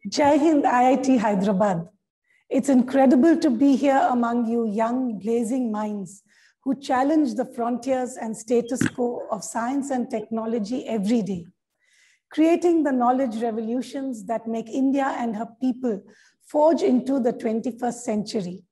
Jai Hind, IIT Hyderabad. It's incredible to be here among you young, blazing minds who challenge the frontiers and status quo of science and technology every day, creating the knowledge revolutions that make India and her people forge into the 21st century.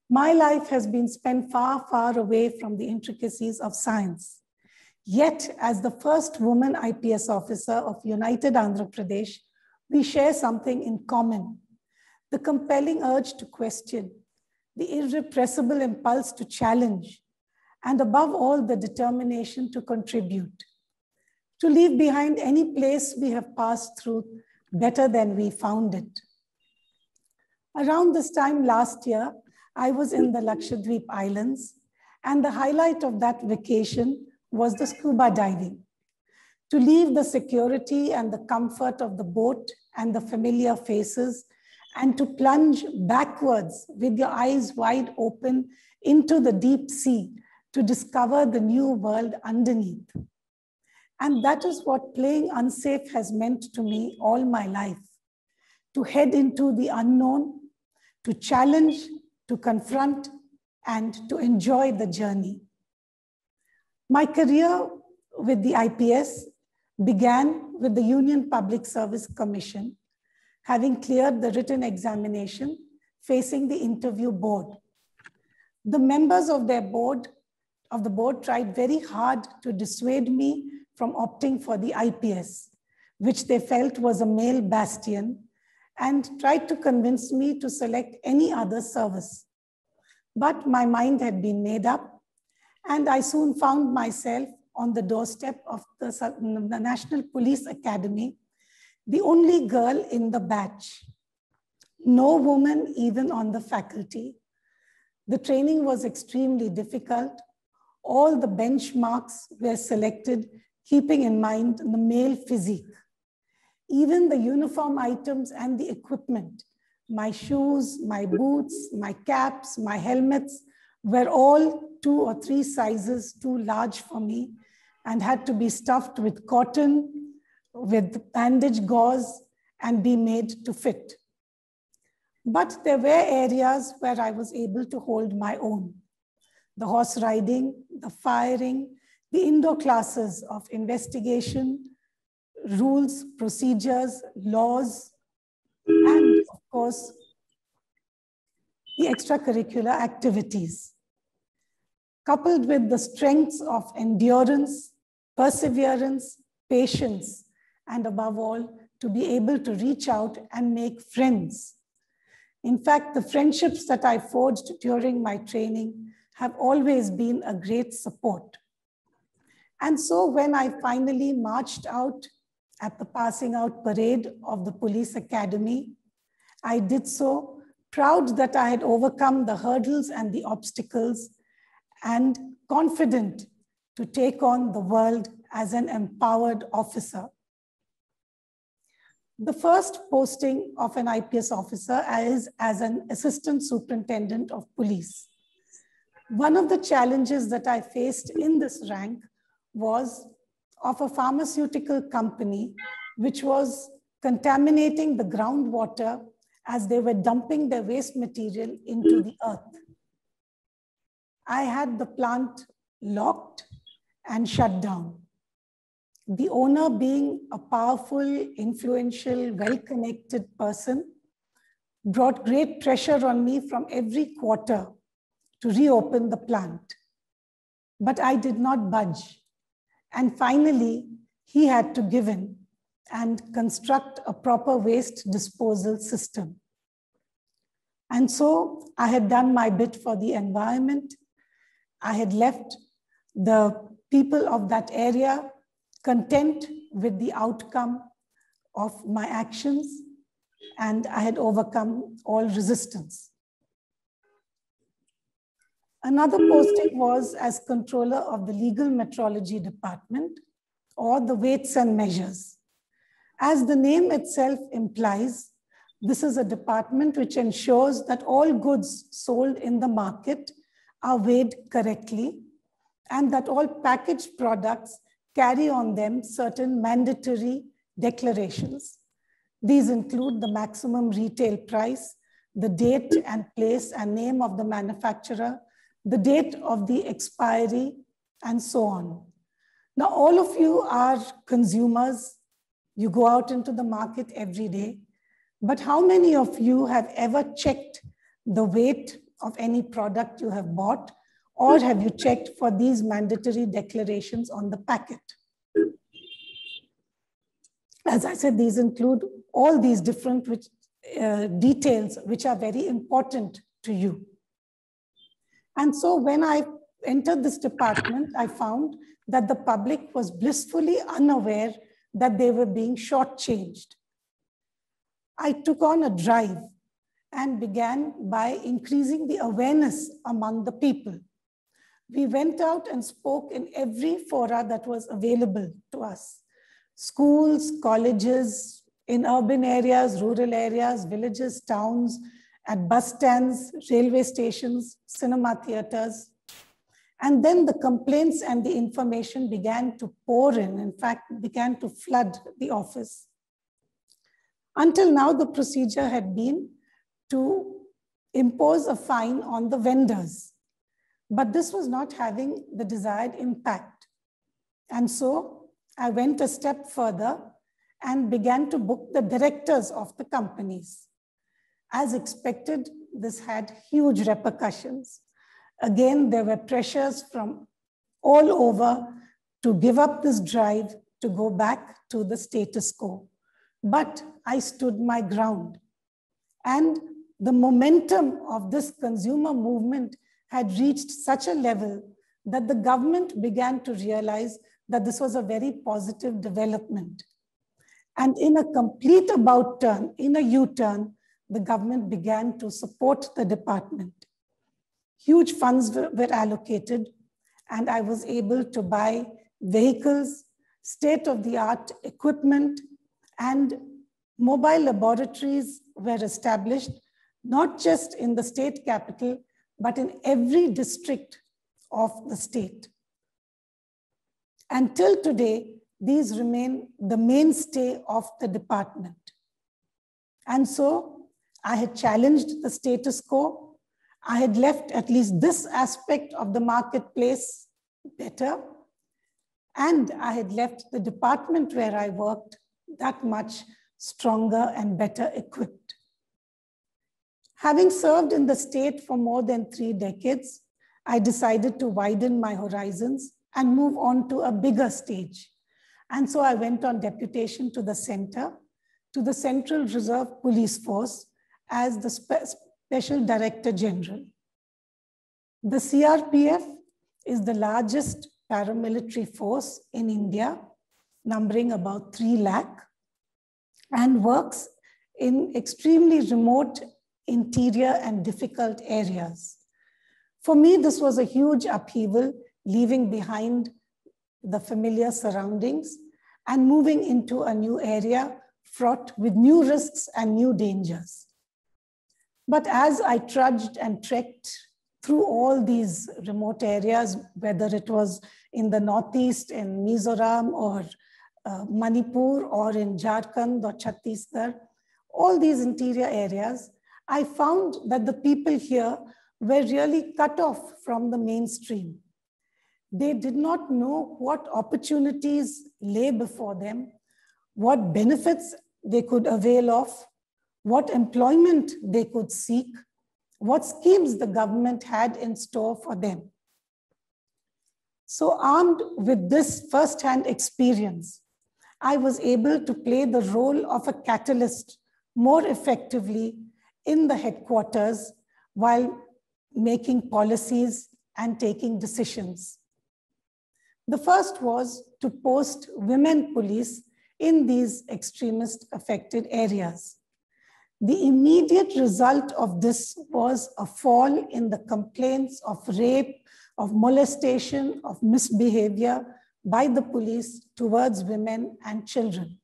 My life has been spent far, far away from the intricacies of science. Yet, as the first woman IPS officer of United Andhra Pradesh, we share something in common: the compelling urge to question, the irrepressible impulse to challenge, and above all, the determination to contribute, to leave behind any place we have passed through better than we found it. Around this time last year, I was in the Lakshadweep Islands, and the highlight of that vacation was the scuba diving. To leave the security and the comfort of the boat and the familiar faces, and to plunge backwards with your eyes wide open into the deep sea to discover the new world underneath. And that is what playing Unsafe has meant to me all my life: to head into the unknown, to challenge, to confront, and to enjoy the journey. My career with the IPS began with the Union Public Service Commission, having cleared the written examination, facing the interview board. The members of the board tried very hard to dissuade me from opting for the IPS, which they felt was a male bastion, and tried to convince me to select any other service. But my mind had been made up, and I soon found myself on the doorstep of the National Police Academy, the only girl in the batch. No woman even on the faculty. The training was extremely difficult. All the benchmarks were selected, keeping in mind the male physique. Even the uniform items and the equipment, my shoes, my boots, my caps, my helmets, were all 2 or 3 sizes too large for me and had to be stuffed with cotton, with bandage gauze, and be made to fit. But there were areas where I was able to hold my own: the horse riding, the firing, the indoor classes of investigation, rules, procedures, laws, and of course, the extracurricular activities. Coupled with the strengths of endurance, perseverance, patience, and above all, to be able to reach out and make friends. In fact, the friendships that I forged during my training have always been a great support. And so when I finally marched out at the passing out parade of the police academy, I did so proud that I had overcome the hurdles and the obstacles, and confident to take on the world as an empowered officer. The first posting of an IPS officer is as an assistant superintendent of police. One of the challenges that I faced in this rank was of a pharmaceutical company which was contaminating the groundwater as they were dumping their waste material into the earth. I had the plant locked and shut down. The owner, being a powerful, influential, well-connected person, brought great pressure on me from every quarter to reopen the plant. But I did not budge. And finally, he had to give in and construct a proper waste disposal system. And so I had done my bit for the environment. I had left the people of that area content with the outcome of my actions, and I had overcome all resistance. Another posting was as controller of the legal metrology department, or the weights and measures. As the name itself implies, this is a department which ensures that all goods sold in the market are weighed correctly, and that all packaged products carry on them certain mandatory declarations. These include the maximum retail price, the date and place and name of the manufacturer, the date of the expiry, and so on. Now, all of you are consumers. You go out into the market every day. But how many of you have ever checked the weight of any product you have bought, or have you checked for these mandatory declarations on the packet? As I said, these include all these different details which are very important to you. And so when I entered this department, I found that the public was blissfully unaware that they were being shortchanged. I took on a drive and began by increasing the awareness among the people. We went out and spoke in every fora that was available to us. Schools, colleges, in urban areas, rural areas, villages, towns, at bus stands, railway stations, cinema theaters. And then the complaints and the information began to pour in fact, began to flood the office. Until now, the procedure had been to impose a fine on the vendors. But this was not having the desired impact. And so I went a step further and began to book the directors of the companies. As expected, this had huge repercussions. Again, there were pressures from all over to give up this drive, to go back to the status quo. But I stood my ground. And the momentum of this consumer movement had reached such a level that the government began to realize that this was a very positive development. And in a complete about turn, in a U-turn, the government began to support the department. Huge funds were allocated, and I was able to buy vehicles, state-of-the-art equipment, and mobile laboratories were established, not just in the state capital, but in every district of the state. Until today, these remain the mainstay of the department. And so I had challenged the status quo. I had left at least this aspect of the marketplace better. And I had left the department where I worked that much stronger and better equipped. Having served in the state for more than 3 decades, I decided to widen my horizons and move on to a bigger stage. And so I went on deputation to the center, to the Central Reserve Police Force as the Special Director General. The CRPF is the largest paramilitary force in India, numbering about 3 lakh, and works in extremely remote, interior, and difficult areas. For me, this was a huge upheaval, leaving behind the familiar surroundings and moving into a new area fraught with new risks and new dangers. But as I trudged and trekked through all these remote areas, whether it was in the Northeast, in Mizoram, or Manipur, or in Jharkhand or Chhattisgarh, all these interior areas, I found that the people here were really cut off from the mainstream. They did not know what opportunities lay before them, what benefits they could avail of, what employment they could seek, what schemes the government had in store for them. So armed with this first-hand experience, I was able to play the role of a catalyst more effectively in the headquarters while making policies and taking decisions. The first was to post women police in these extremist affected areas. The immediate result of this was a fall in the complaints of rape, of molestation, of misbehavior by the police towards women and children.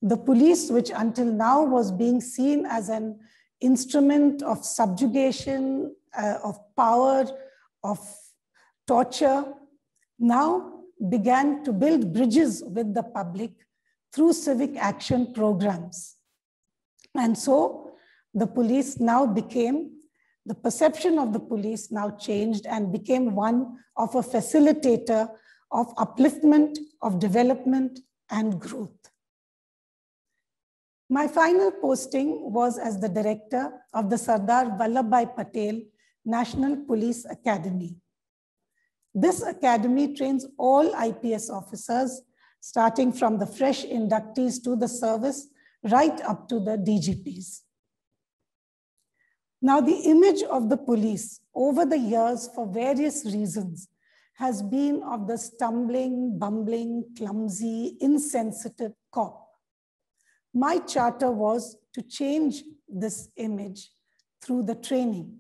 The police, which until now was being seen as an instrument of subjugation, of power, of torture, now began to build bridges with the public through civic action programs. And so the police now became, the perception of the police now changed and became one of a facilitator of upliftment, of development and growth. My final posting was as the director of the Sardar Vallabhbhai Patel National Police Academy. This academy trains all IPS officers, starting from the fresh inductees to the service, right up to the DGPs. Now, the image of the police over the years, for various reasons, has been of the stumbling, bumbling, clumsy, insensitive cop. My charter was to change this image through the training.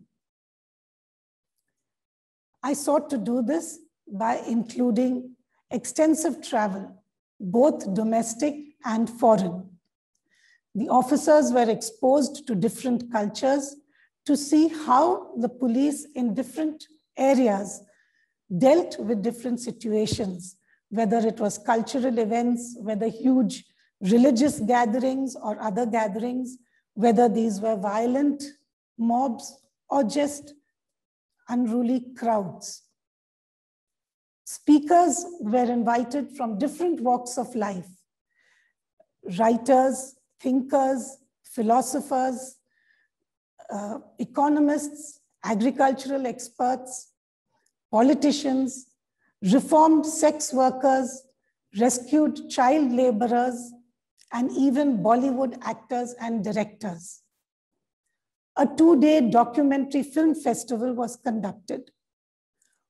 I sought to do this by including extensive travel, both domestic and foreign. The officers were exposed to different cultures to see how the police in different areas dealt with different situations, whether it was cultural events, whether huge religious gatherings or other gatherings, whether these were violent mobs or just unruly crowds. Speakers were invited from different walks of life: writers, thinkers, philosophers, economists, agricultural experts, politicians, reformed sex workers, rescued child laborers, and even Bollywood actors and directors. A 2-day documentary film festival was conducted.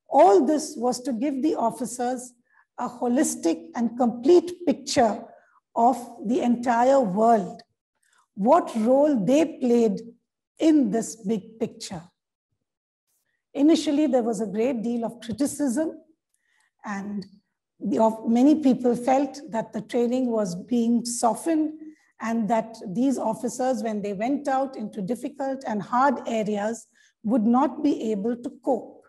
All this was to give the officers a holistic and complete picture of the entire world, what role they played in this big picture. Initially, there was a great deal of criticism, and many people felt that the training was being softened and that these officers, when they went out into difficult and hard areas, would not be able to cope.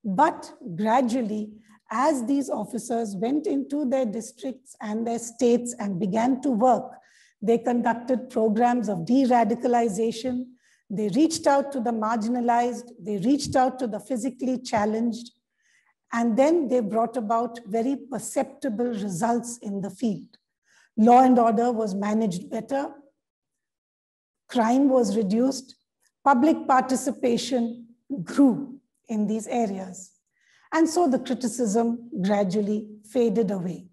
But gradually, as these officers went into their districts and their states and began to work, they conducted programs of de-radicalization. They reached out to the marginalized, they reached out to the physically challenged, and then they brought about very perceptible results in the field. Law and order was managed better, crime was reduced, public participation grew in these areas. And so the criticism gradually faded away.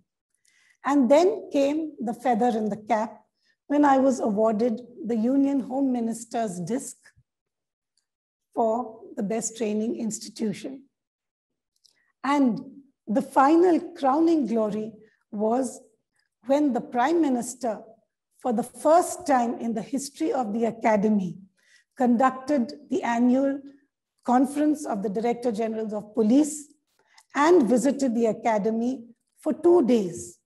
And then came the feather in the cap when I was awarded the Union Home Minister's disc for the best training institution. And the final crowning glory was when the Prime Minister, for the first time in the history of the Academy, conducted the annual conference of the Director Generals of Police and visited the Academy for 2 days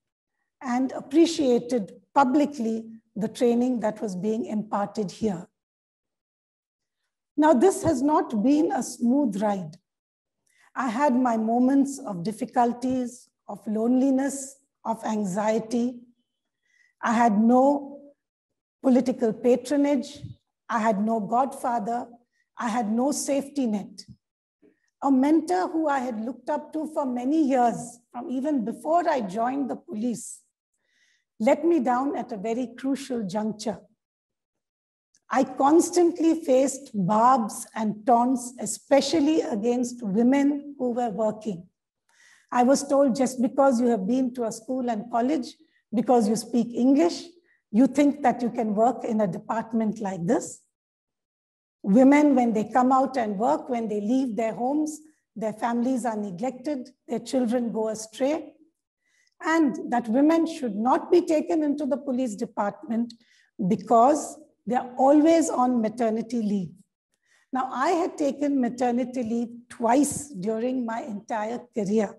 and appreciated publicly the training that was being imparted here. Now, this has not been a smooth ride. I had my moments of difficulties, of loneliness, of anxiety. I had no political patronage. I had no godfather. I had no safety net. A mentor who I had looked up to for many years, from even before I joined the police, let me down at a very crucial juncture. I constantly faced barbs and taunts, especially against women who were working. I was told, just because you have been to a school and college, because you speak English, you think that you can work in a department like this. Women, when they come out and work, when they leave their homes, their families are neglected, their children go astray, and that women should not be taken into the police department because they're always on maternity leave. Now, I had taken maternity leave twice during my entire career.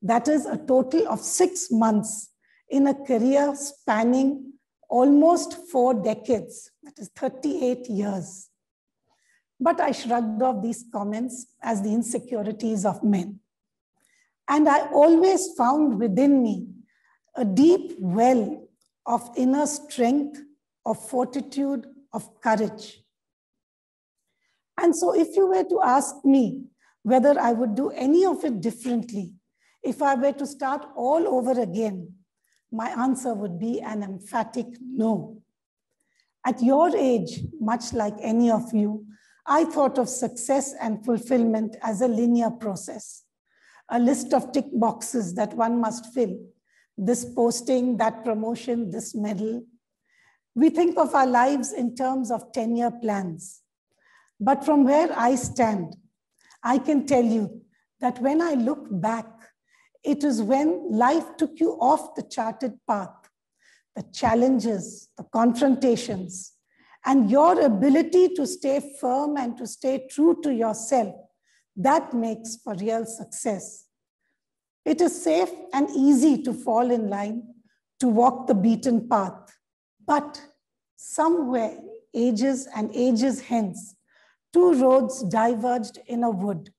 That is a total of 6 months in a career spanning almost 4 decades, that is 38 years. But I shrugged off these comments as the insecurities of men. And I always found within me a deep well of inner strength, of fortitude, of courage. And so if you were to ask me whether I would do any of it differently, if I were to start all over again, my answer would be an emphatic no. At your age, much like any of you, I thought of success and fulfillment as a linear process, a list of tick boxes that one must fill. This posting, that promotion, this medal. We think of our lives in terms of 10-year plans. But from where I stand, I can tell you that when I look back, it is when life took you off the charted path, the challenges, the confrontations, and your ability to stay firm and to stay true to yourself, that makes for real success. It is safe and easy to fall in line, to walk the beaten path. But somewhere, ages and ages hence, two roads diverged in a wood.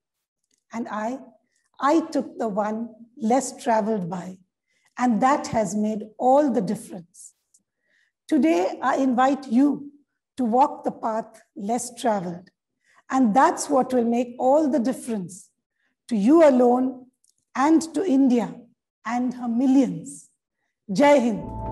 And I took the one less traveled by. And that has made all the difference. Today, I invite you to walk the path less traveled. And that's what will make all the difference to you alone and to India and her millions. Jai Hind.